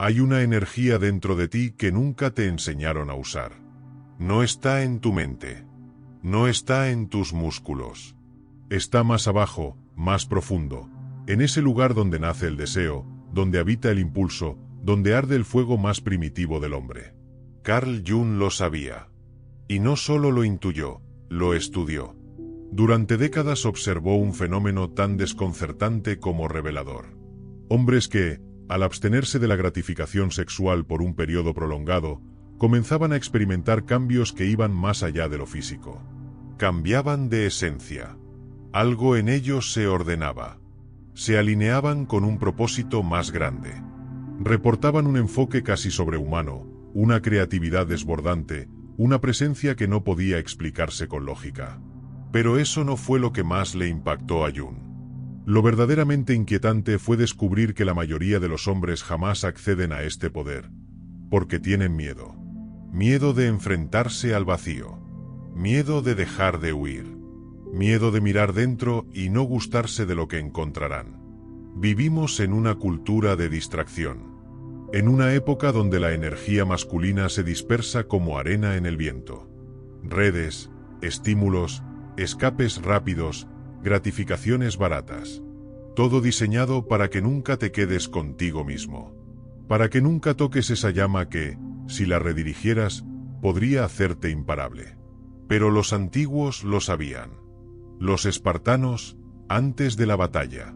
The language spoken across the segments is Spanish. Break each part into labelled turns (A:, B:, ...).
A: Hay una energía dentro de ti que nunca te enseñaron a usar. No está en tu mente. No está en tus músculos. Está más abajo, más profundo, en ese lugar donde nace el deseo, donde habita el impulso, donde arde el fuego más primitivo del hombre. Carl Jung lo sabía. Y no solo lo intuyó, lo estudió. Durante décadas observó un fenómeno tan desconcertante como revelador. Hombres que, al abstenerse de la gratificación sexual por un periodo prolongado, comenzaban a experimentar cambios que iban más allá de lo físico. Cambiaban de esencia. Algo en ellos se ordenaba. Se alineaban con un propósito más grande. Reportaban un enfoque casi sobrehumano, una creatividad desbordante, una presencia que no podía explicarse con lógica. Pero eso no fue lo que más le impactó a Jung. Lo verdaderamente inquietante fue descubrir que la mayoría de los hombres jamás acceden a este poder, porque tienen miedo. Miedo de enfrentarse al vacío. Miedo de dejar de huir. Miedo de mirar dentro y no gustarse de lo que encontrarán. Vivimos en una cultura de distracción. En una época donde la energía masculina se dispersa como arena en el viento. Redes, estímulos, escapes rápidos, gratificaciones baratas. Todo diseñado para que nunca te quedes contigo mismo. Para que nunca toques esa llama que, si la redirigieras, podría hacerte imparable. Pero los antiguos lo sabían. Los espartanos, antes de la batalla.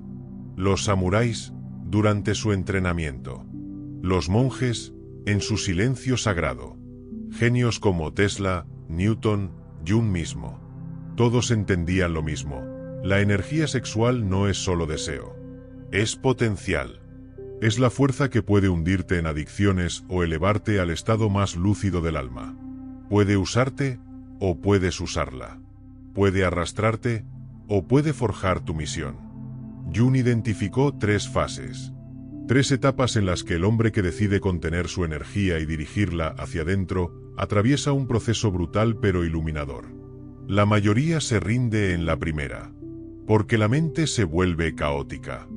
A: Los samuráis, durante su entrenamiento. Los monjes, en su silencio sagrado. Genios como Tesla, Newton, Jung mismo. Todos entendían lo mismo. La energía sexual no es solo deseo. Es potencial. Es la fuerza que puede hundirte en adicciones o elevarte al estado más lúcido del alma. Puede usarte o puedes usarla. Puede arrastrarte o puede forjar tu misión. Jung identificó 3 fases. 3 etapas en las que el hombre que decide contener su energía y dirigirla hacia adentro atraviesa un proceso brutal pero iluminador. La mayoría se rinde en la primera, porque la mente se vuelve caótica.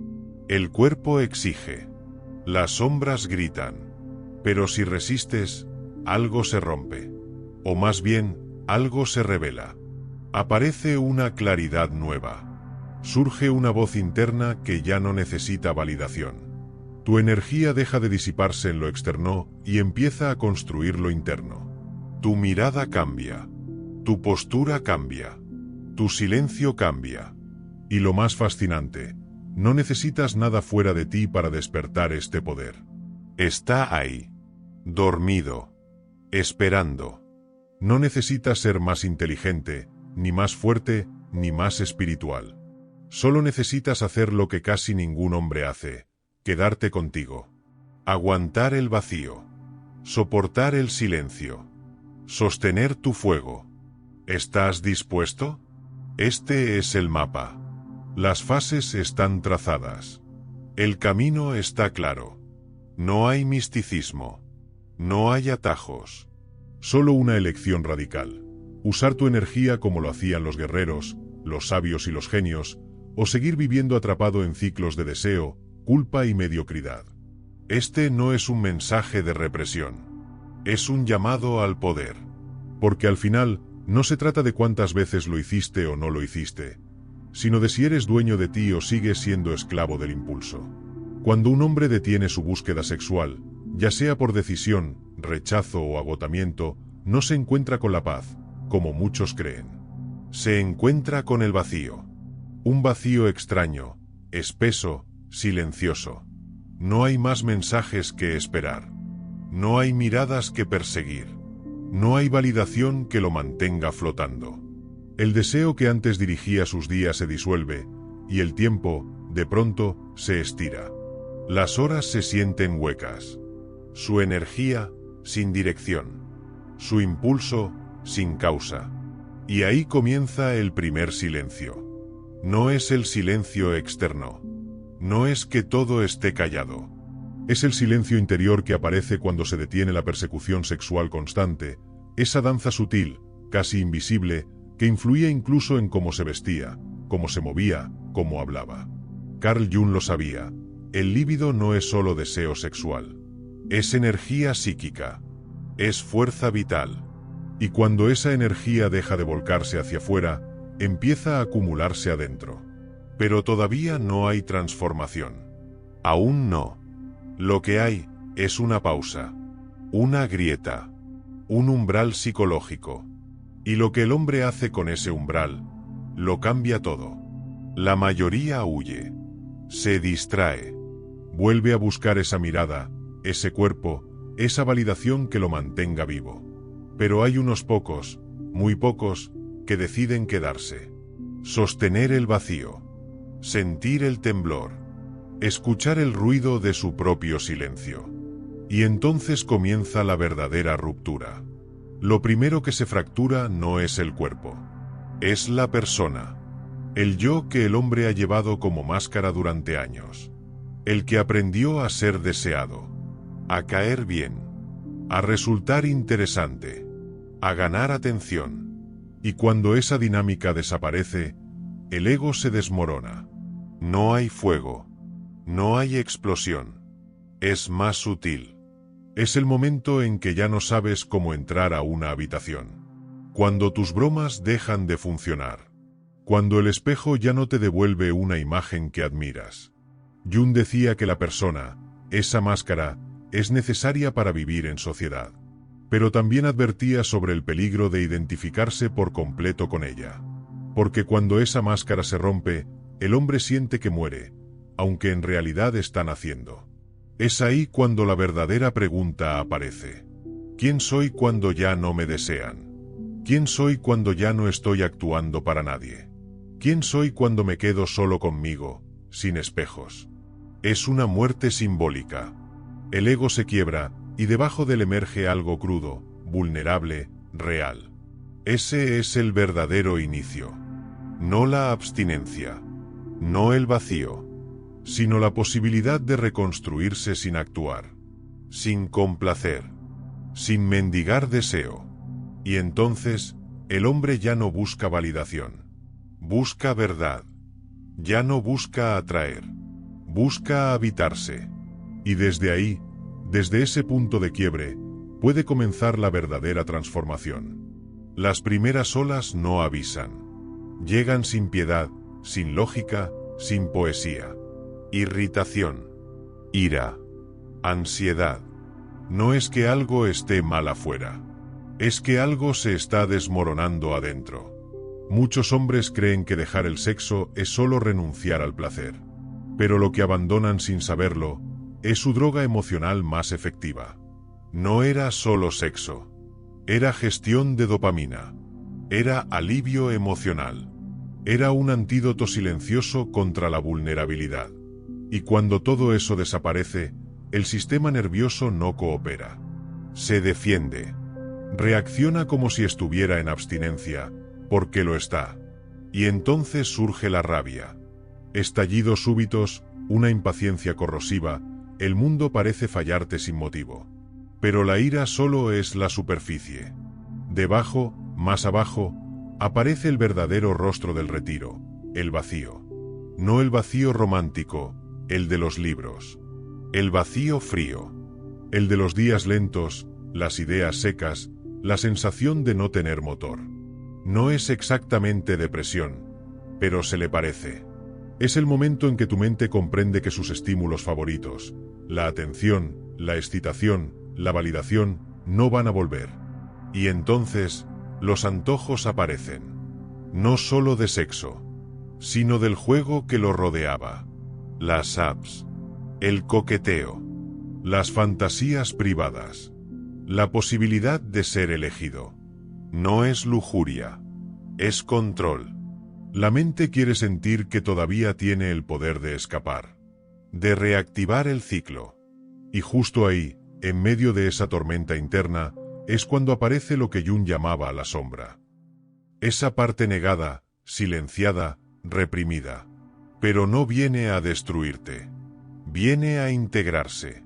A: El cuerpo exige. Las sombras gritan. Pero si resistes, algo se rompe. O más bien, algo se revela. Aparece una claridad nueva. Surge una voz interna que ya no necesita validación. Tu energía deja de disiparse en lo externo y empieza a construir lo interno. Tu mirada cambia. Tu postura cambia. Tu silencio cambia. Y lo más fascinante, no necesitas nada fuera de ti para despertar este poder. Está ahí. Dormido. Esperando. No necesitas ser más inteligente, ni más fuerte, ni más espiritual. Solo necesitas hacer lo que casi ningún hombre hace: quedarte contigo. Aguantar el vacío. Soportar el silencio. Sostener tu fuego. ¿Estás dispuesto? Este es el mapa. Las fases están trazadas. El camino está claro. No hay misticismo. No hay atajos. Solo una elección radical. Usar tu energía como lo hacían los guerreros, los sabios y los genios, o seguir viviendo atrapado en ciclos de deseo, culpa y mediocridad. Este no es un mensaje de represión. Es un llamado al poder. Porque al final, no se trata de cuántas veces lo hiciste o no lo hiciste, sino de si eres dueño de ti o sigues siendo esclavo del impulso. Cuando un hombre detiene su búsqueda sexual, ya sea por decisión, rechazo o agotamiento, no se encuentra con la paz, como muchos creen. Se encuentra con el vacío. Un vacío extraño, espeso, silencioso. No hay más mensajes que esperar. No hay miradas que perseguir. No hay validación que lo mantenga flotando. El deseo que antes dirigía sus días se disuelve, y el tiempo, de pronto, se estira. Las horas se sienten huecas. Su energía, sin dirección. Su impulso, sin causa. Y ahí comienza el primer silencio. No es el silencio externo. No es que todo esté callado. Es el silencio interior que aparece cuando se detiene la persecución sexual constante, esa danza sutil, casi invisible, que influía incluso en cómo se vestía, cómo se movía, cómo hablaba. Carl Jung lo sabía. El líbido no es solo deseo sexual. Es energía psíquica. Es fuerza vital. Y cuando esa energía deja de volcarse hacia afuera, empieza a acumularse adentro. Pero todavía no hay transformación. Aún no. Lo que hay es una pausa, una grieta, un umbral psicológico. Y lo que el hombre hace con ese umbral, lo cambia todo. La mayoría huye, se distrae, vuelve a buscar esa mirada, ese cuerpo, esa validación que lo mantenga vivo. Pero hay unos pocos, muy pocos, que deciden quedarse. Sostener el vacío, sentir el temblor, escuchar el ruido de su propio silencio. Y entonces comienza la verdadera ruptura. Lo primero que se fractura no es el cuerpo, es la persona. El yo que el hombre ha llevado como máscara durante años. El que aprendió a ser deseado, a caer bien, a resultar interesante, a ganar atención. Y cuando esa dinámica desaparece, el ego se desmorona. No hay fuego, no hay explosión. Es más sutil. Es el momento en que ya no sabes cómo entrar a una habitación. Cuando tus bromas dejan de funcionar. Cuando el espejo ya no te devuelve una imagen que admiras. Jung decía que la persona, esa máscara, es necesaria para vivir en sociedad. Pero también advertía sobre el peligro de identificarse por completo con ella. Porque cuando esa máscara se rompe, el hombre siente que muere, aunque en realidad está naciendo. Es ahí cuando la verdadera pregunta aparece. ¿Quién soy cuando ya no me desean? ¿Quién soy cuando ya no estoy actuando para nadie? ¿Quién soy cuando me quedo solo conmigo, sin espejos? Es una muerte simbólica. El ego se quiebra, y debajo de él emerge algo crudo, vulnerable, real. Ese es el verdadero inicio. No la abstinencia, no el vacío, sino la posibilidad de reconstruirse sin actuar, sin complacer, sin mendigar deseo. Y entonces, el hombre ya no busca validación. Busca verdad. Ya no busca atraer. Busca habitarse. Y desde ahí, desde ese punto de quiebre, puede comenzar la verdadera transformación. Las primeras olas no avisan. Llegan sin piedad, sin lógica, sin poesía. Irritación. Ira. Ansiedad. No es que algo esté mal afuera. Es que algo se está desmoronando adentro. Muchos hombres creen que dejar el sexo es solo renunciar al placer. Pero lo que abandonan sin saberlo, es su droga emocional más efectiva. No era solo sexo. Era gestión de dopamina. Era alivio emocional. Era un antídoto silencioso contra la vulnerabilidad. Y cuando todo eso desaparece, el sistema nervioso no coopera. Se defiende. Reacciona como si estuviera en abstinencia, porque lo está. Y entonces surge la rabia. Estallidos súbitos, una impaciencia corrosiva, el mundo parece fallarte sin motivo. Pero la ira solo es la superficie. Debajo, más abajo, aparece el verdadero rostro del retiro, el vacío. No el vacío romántico, el de los libros. El vacío frío. El de los días lentos, las ideas secas, la sensación de no tener motor. No es exactamente depresión, pero se le parece. Es el momento en que tu mente comprende que sus estímulos favoritos, la atención, la excitación, la validación, no van a volver. Y entonces, los antojos aparecen. No solo de sexo, sino del juego que lo rodeaba. Las apps, el coqueteo, las fantasías privadas, la posibilidad de ser elegido. No es lujuria, es control. La mente quiere sentir que todavía tiene el poder de escapar, de reactivar el ciclo. Y justo ahí, en medio de esa tormenta interna, es cuando aparece lo que Jung llamaba la sombra. Esa parte negada, silenciada, reprimida. Pero no viene a destruirte. Viene a integrarse.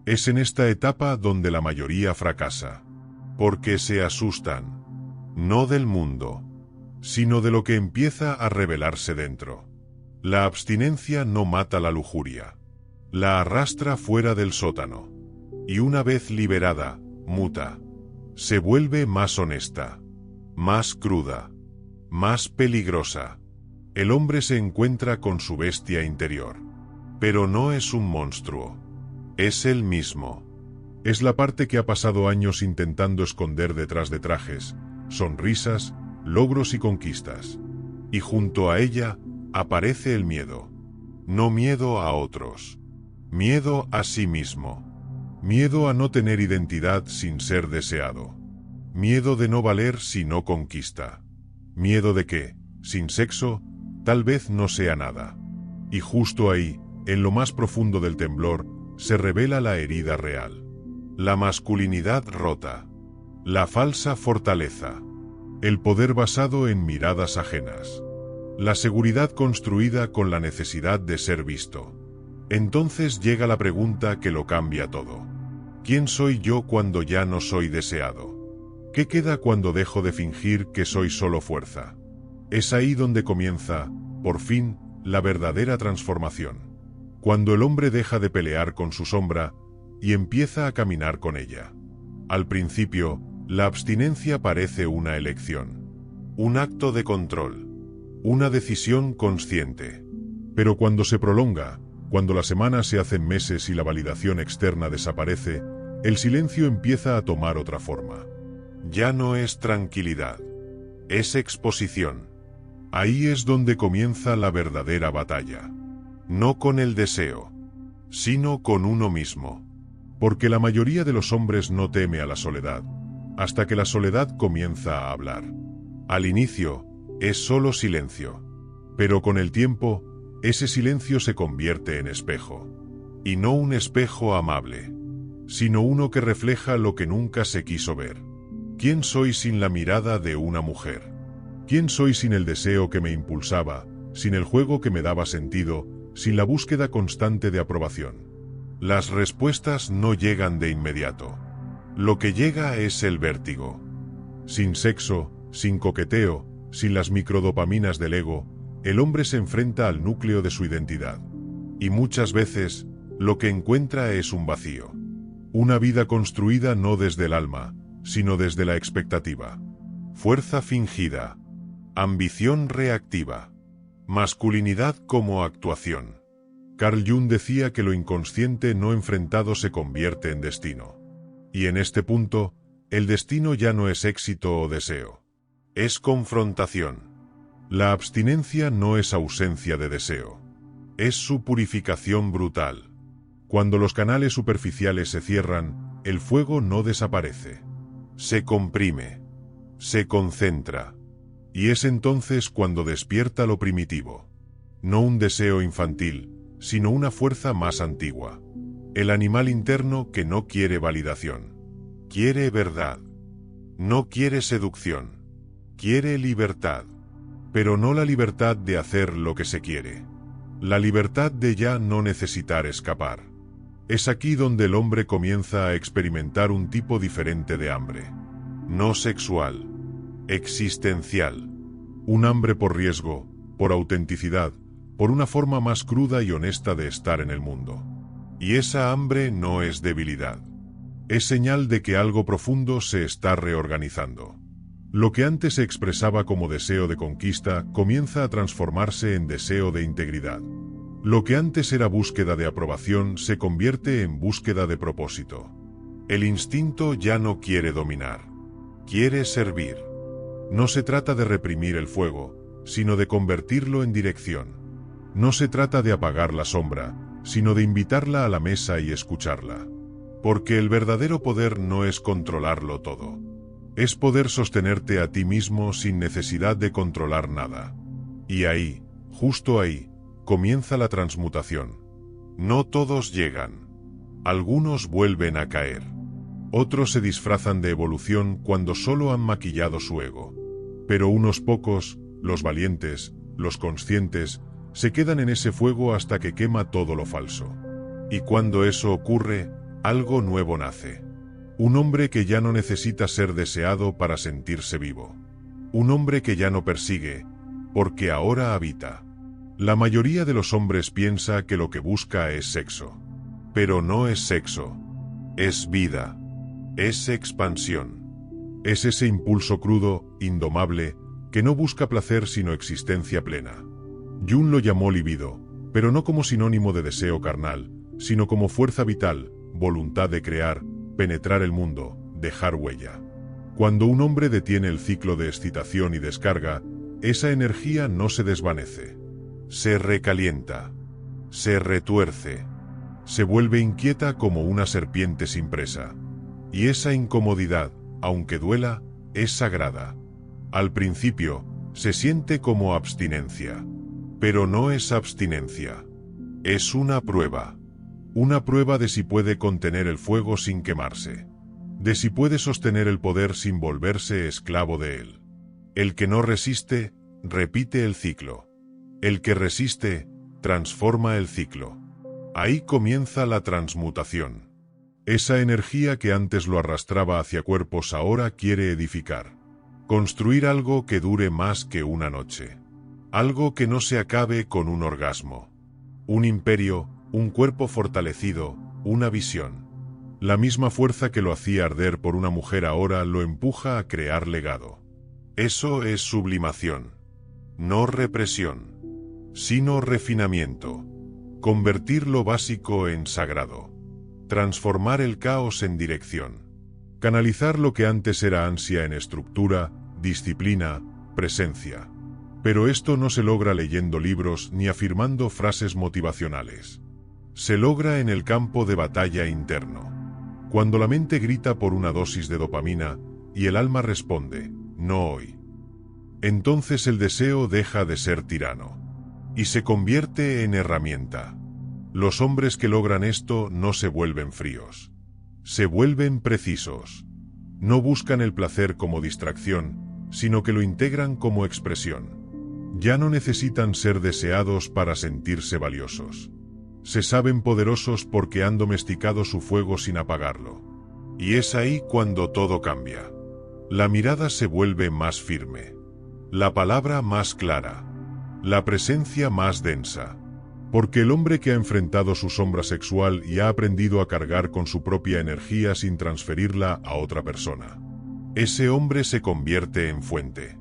A: Es en esta etapa donde la mayoría fracasa. Porque se asustan. No del mundo, sino de lo que empieza a revelarse dentro. La abstinencia no mata la lujuria. La arrastra fuera del sótano. Y una vez liberada, muta. Se vuelve más honesta, más cruda, más peligrosa. El hombre se encuentra con su bestia interior. Pero no es un monstruo. Es él mismo. Es la parte que ha pasado años intentando esconder detrás de trajes, sonrisas, logros y conquistas. Y junto a ella, aparece el miedo. No miedo a otros. Miedo a sí mismo. Miedo a no tener identidad sin ser deseado. Miedo de no valer si no conquista. Miedo de que, sin sexo, tal vez no sea nada. Y justo ahí, en lo más profundo del temblor, se revela la herida real. La masculinidad rota. La falsa fortaleza. El poder basado en miradas ajenas. La seguridad construida con la necesidad de ser visto. Entonces llega la pregunta que lo cambia todo. ¿Quién soy yo cuando ya no soy deseado? ¿Qué queda cuando dejo de fingir que soy solo fuerza? Es ahí donde comienza, por fin, la verdadera transformación. Cuando el hombre deja de pelear con su sombra y empieza a caminar con ella. Al principio, la abstinencia parece una elección. Un acto de control. Una decisión consciente. Pero cuando se prolonga, cuando las semanas se hacen meses y la validación externa desaparece, el silencio empieza a tomar otra forma. Ya no es tranquilidad. Es exposición. Ahí es donde comienza la verdadera batalla. No con el deseo, sino con uno mismo. Porque la mayoría de los hombres no teme a la soledad, hasta que la soledad comienza a hablar. Al inicio, es solo silencio. Pero con el tiempo, ese silencio se convierte en espejo. Y no un espejo amable, sino uno que refleja lo que nunca se quiso ver. ¿Quién soy sin la mirada de una mujer? ¿Quién soy sin el deseo que me impulsaba, sin el juego que me daba sentido, sin la búsqueda constante de aprobación? Las respuestas no llegan de inmediato. Lo que llega es el vértigo. Sin sexo, sin coqueteo, sin las microdopaminas del ego, el hombre se enfrenta al núcleo de su identidad. Y muchas veces, lo que encuentra es un vacío. Una vida construida no desde el alma, sino desde la expectativa. Fuerza fingida. Ambición reactiva. Masculinidad como actuación. Carl Jung decía que lo inconsciente no enfrentado se convierte en destino. Y en este punto, el destino ya no es éxito o deseo. Es confrontación. La abstinencia no es ausencia de deseo. Es su purificación brutal. Cuando los canales superficiales se cierran, el fuego no desaparece. Se comprime. Se concentra. Y es entonces cuando despierta lo primitivo. No un deseo infantil, sino una fuerza más antigua. El animal interno que no quiere validación. Quiere verdad. No quiere seducción. Quiere libertad. Pero no la libertad de hacer lo que se quiere. La libertad de ya no necesitar escapar. Es aquí donde el hombre comienza a experimentar un tipo diferente de hambre. No sexual. Existencial. Un hambre por riesgo, por autenticidad, por una forma más cruda y honesta de estar en el mundo. Y esa hambre no es debilidad. Es señal de que algo profundo se está reorganizando. Lo que antes se expresaba como deseo de conquista comienza a transformarse en deseo de integridad. Lo que antes era búsqueda de aprobación se convierte en búsqueda de propósito. El instinto ya no quiere dominar. Quiere servir. No se trata de reprimir el fuego, sino de convertirlo en dirección. No se trata de apagar la sombra, sino de invitarla a la mesa y escucharla. Porque el verdadero poder no es controlarlo todo. Es poder sostenerte a ti mismo sin necesidad de controlar nada. Y ahí, justo ahí, comienza la transmutación. No todos llegan. Algunos vuelven a caer. Otros se disfrazan de evolución cuando solo han maquillado su ego. Pero unos pocos, los valientes, los conscientes, se quedan en ese fuego hasta que quema todo lo falso. Y cuando eso ocurre, algo nuevo nace. Un hombre que ya no necesita ser deseado para sentirse vivo. Un hombre que ya no persigue, porque ahora habita. La mayoría de los hombres piensa que lo que busca es sexo. Pero no es sexo. Es vida. Es expansión. Es ese impulso crudo, indomable, que no busca placer sino existencia plena. Jung lo llamó libido, pero no como sinónimo de deseo carnal, sino como fuerza vital, voluntad de crear, penetrar el mundo, dejar huella. Cuando un hombre detiene el ciclo de excitación y descarga, esa energía no se desvanece. Se recalienta. Se retuerce. Se vuelve inquieta como una serpiente sin presa. Y esa incomodidad, aunque duela, es sagrada. Al principio, se siente como abstinencia. Pero no es abstinencia. Es una prueba. Una prueba de si puede contener el fuego sin quemarse. De si puede sostener el poder sin volverse esclavo de él. El que no resiste, repite el ciclo. El que resiste, transforma el ciclo. Ahí comienza la transmutación. Esa energía que antes lo arrastraba hacia cuerpos ahora quiere edificar. Construir algo que dure más que una noche. Algo que no se acabe con un orgasmo. Un imperio, un cuerpo fortalecido, una visión. La misma fuerza que lo hacía arder por una mujer ahora lo empuja a crear legado. Eso es sublimación. No represión, sino refinamiento. Convertir lo básico en sagrado. Transformar el caos en dirección. Canalizar lo que antes era ansia en estructura, disciplina, presencia. Pero esto no se logra leyendo libros ni afirmando frases motivacionales. Se logra en el campo de batalla interno. Cuando la mente grita por una dosis de dopamina, y el alma responde, no hoy. Entonces el deseo deja de ser tirano. Y se convierte en herramienta. Los hombres que logran esto no se vuelven fríos. Se vuelven precisos. No buscan el placer como distracción, sino que lo integran como expresión. Ya no necesitan ser deseados para sentirse valiosos. Se saben poderosos porque han domesticado su fuego sin apagarlo. Y es ahí cuando todo cambia. La mirada se vuelve más firme. La palabra más clara. La presencia más densa. Porque el hombre que ha enfrentado su sombra sexual y ha aprendido a cargar con su propia energía sin transferirla a otra persona. Ese hombre se convierte en fuente.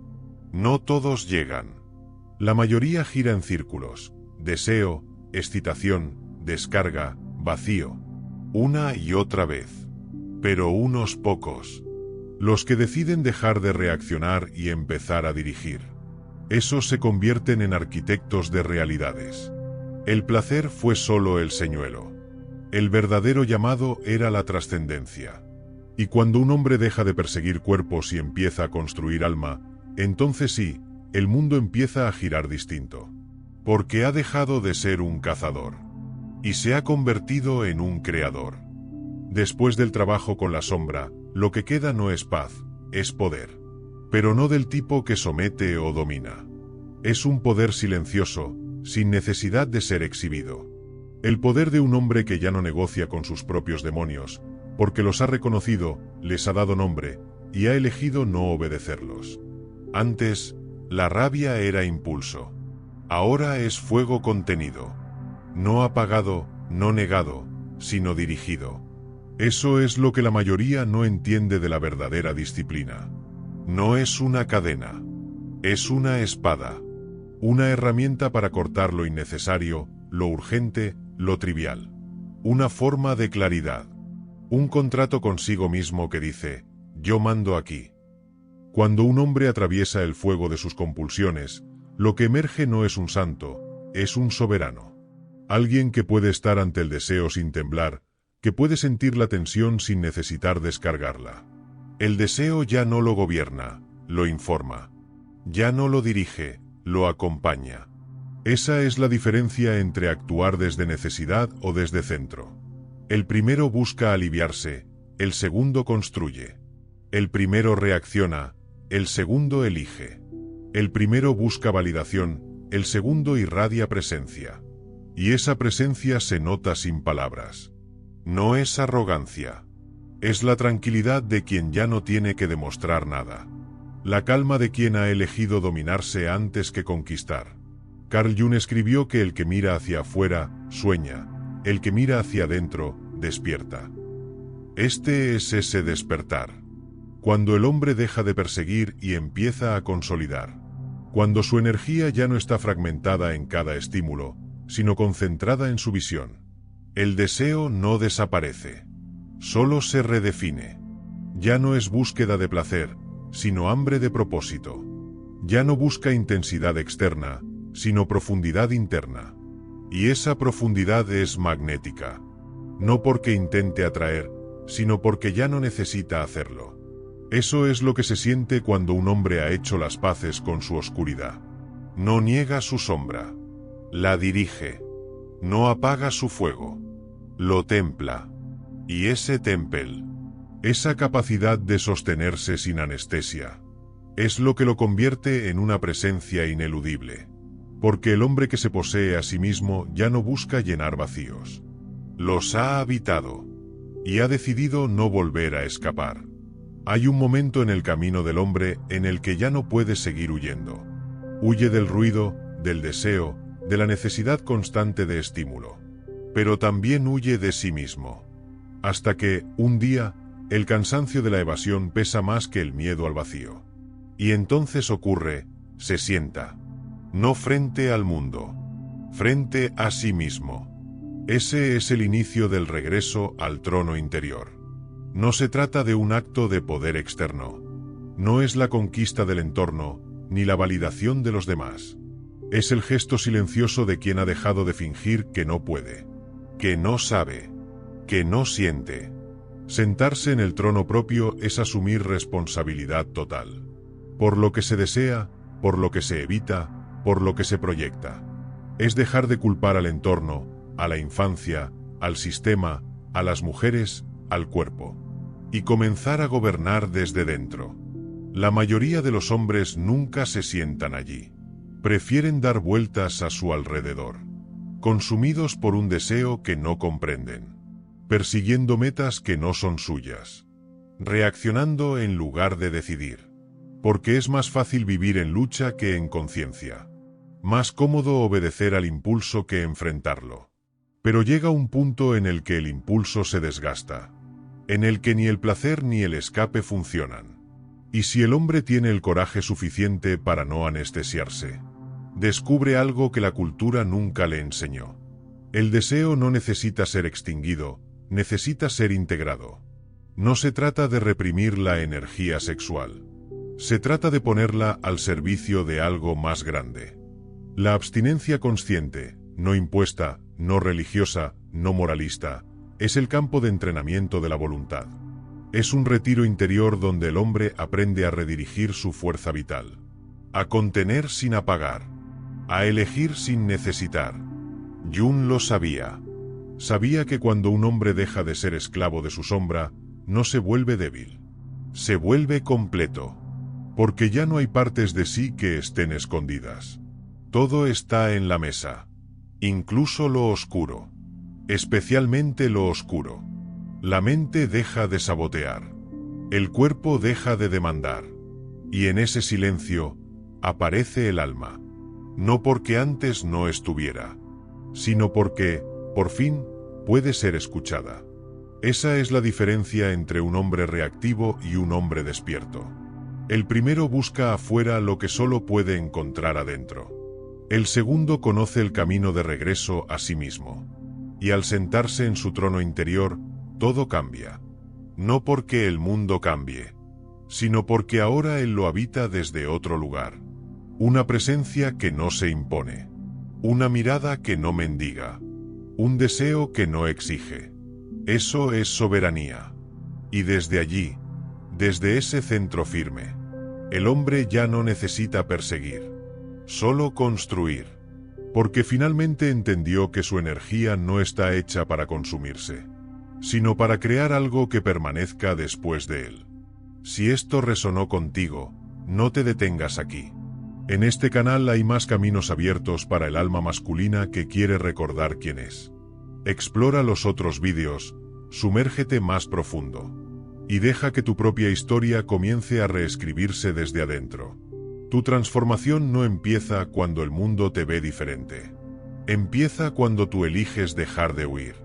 A: No todos llegan. La mayoría gira en círculos. Deseo, excitación, descarga, vacío. Una y otra vez. Pero unos pocos. Los que deciden dejar de reaccionar y empezar a dirigir. Esos se convierten en arquitectos de realidades. El placer fue solo el señuelo. El verdadero llamado era la trascendencia. Y cuando un hombre deja de perseguir cuerpos y empieza a construir alma, entonces sí, el mundo empieza a girar distinto. Porque ha dejado de ser un cazador. Y se ha convertido en un creador. Después del trabajo con la sombra, lo que queda no es paz, es poder. Pero no del tipo que somete o domina. Es un poder silencioso, sin necesidad de ser exhibido. El poder de un hombre que ya no negocia con sus propios demonios, porque los ha reconocido, les ha dado nombre, y ha elegido no obedecerlos. Antes, la rabia era impulso. Ahora es fuego contenido. No apagado, no negado, sino dirigido. Eso es lo que la mayoría no entiende de la verdadera disciplina. No es una cadena. Es una espada. Una herramienta para cortar lo innecesario, lo urgente, lo trivial. Una forma de claridad. Un contrato consigo mismo que dice, yo mando aquí. Cuando un hombre atraviesa el fuego de sus compulsiones, lo que emerge no es un santo, es un soberano. Alguien que puede estar ante el deseo sin temblar, que puede sentir la tensión sin necesitar descargarla. El deseo ya no lo gobierna, lo informa. Ya no lo dirige, lo acompaña. Esa es la diferencia entre actuar desde necesidad o desde centro. El primero busca aliviarse, el segundo construye. El primero reacciona, el segundo elige. El primero busca validación, el segundo irradia presencia. Y esa presencia se nota sin palabras. No es arrogancia. Es la tranquilidad de quien ya no tiene que demostrar nada. La calma de quien ha elegido dominarse antes que conquistar. Carl Jung escribió que el que mira hacia afuera, sueña. El que mira hacia adentro, despierta. Este es ese despertar. Cuando el hombre deja de perseguir y empieza a consolidar. Cuando su energía ya no está fragmentada en cada estímulo, sino concentrada en su visión. El deseo no desaparece. Solo se redefine. Ya no es búsqueda de placer, sino hambre de propósito. Ya no busca intensidad externa, sino profundidad interna. Y esa profundidad es magnética. No porque intente atraer, sino porque ya no necesita hacerlo. Eso es lo que se siente cuando un hombre ha hecho las paces con su oscuridad. No niega su sombra. La dirige. No apaga su fuego. Lo templa. Y ese tempel, esa capacidad de sostenerse sin anestesia, es lo que lo convierte en una presencia ineludible. Porque el hombre que se posee a sí mismo ya no busca llenar vacíos. Los ha habitado. Y ha decidido no volver a escapar. Hay un momento en el camino del hombre en el que ya no puede seguir huyendo. Huye del ruido, del deseo, de la necesidad constante de estímulo. Pero también huye de sí mismo. Hasta que, un día, el cansancio de la evasión pesa más que el miedo al vacío. Y entonces ocurre, se sienta. No frente al mundo. Frente a sí mismo. Ese es el inicio del regreso al trono interior. No se trata de un acto de poder externo. No es la conquista del entorno, ni la validación de los demás. Es el gesto silencioso de quien ha dejado de fingir que no puede, que no sabe, que no siente. Sentarse en el trono propio es asumir responsabilidad total. Por lo que se desea, por lo que se evita, por lo que se proyecta. Es dejar de culpar al entorno, a la infancia, al sistema, a las mujeres, al cuerpo. Y comenzar a gobernar desde dentro. La mayoría de los hombres nunca se sientan allí. Prefieren dar vueltas a su alrededor. Consumidos por un deseo que no comprenden. Persiguiendo metas que no son suyas. Reaccionando en lugar de decidir. Porque es más fácil vivir en lucha que en conciencia. Más cómodo obedecer al impulso que enfrentarlo. Pero llega un punto en el que el impulso se desgasta. En el que ni el placer ni el escape funcionan. Y si el hombre tiene el coraje suficiente para no anestesiarse, descubre algo que la cultura nunca le enseñó. El deseo no necesita ser extinguido, necesita ser integrado. No se trata de reprimir la energía sexual. Se trata de ponerla al servicio de algo más grande. La abstinencia consciente, no impuesta, no religiosa, no moralista, es el campo de entrenamiento de la voluntad. Es un retiro interior donde el hombre aprende a redirigir su fuerza vital. A contener sin apagar. A elegir sin necesitar. Jung lo sabía. Sabía que cuando un hombre deja de ser esclavo de su sombra, no se vuelve débil. Se vuelve completo. Porque ya no hay partes de sí que estén escondidas. Todo está en la mesa. Incluso lo oscuro. Especialmente lo oscuro. La mente deja de sabotear. El cuerpo deja de demandar. Y en ese silencio, aparece el alma. No porque antes no estuviera, sino porque, por fin, puede ser escuchada. Esa es la diferencia entre un hombre reactivo y un hombre despierto. El primero busca afuera lo que solo puede encontrar adentro. El segundo conoce el camino de regreso a sí mismo. Y al sentarse en su trono interior, todo cambia. No porque el mundo cambie, sino porque ahora él lo habita desde otro lugar. Una presencia que no se impone. Una mirada que no mendiga. Un deseo que no exige. Eso es soberanía. Y desde allí, desde ese centro firme, el hombre ya no necesita perseguir, solo construir. Porque finalmente entendió que su energía no está hecha para consumirse, sino para crear algo que permanezca después de él. Si esto resonó contigo, no te detengas aquí. En este canal hay más caminos abiertos para el alma masculina que quiere recordar quién es. Explora los otros vídeos, sumérgete más profundo. Y deja que tu propia historia comience a reescribirse desde adentro. Tu transformación no empieza cuando el mundo te ve diferente. Empieza cuando tú eliges dejar de huir.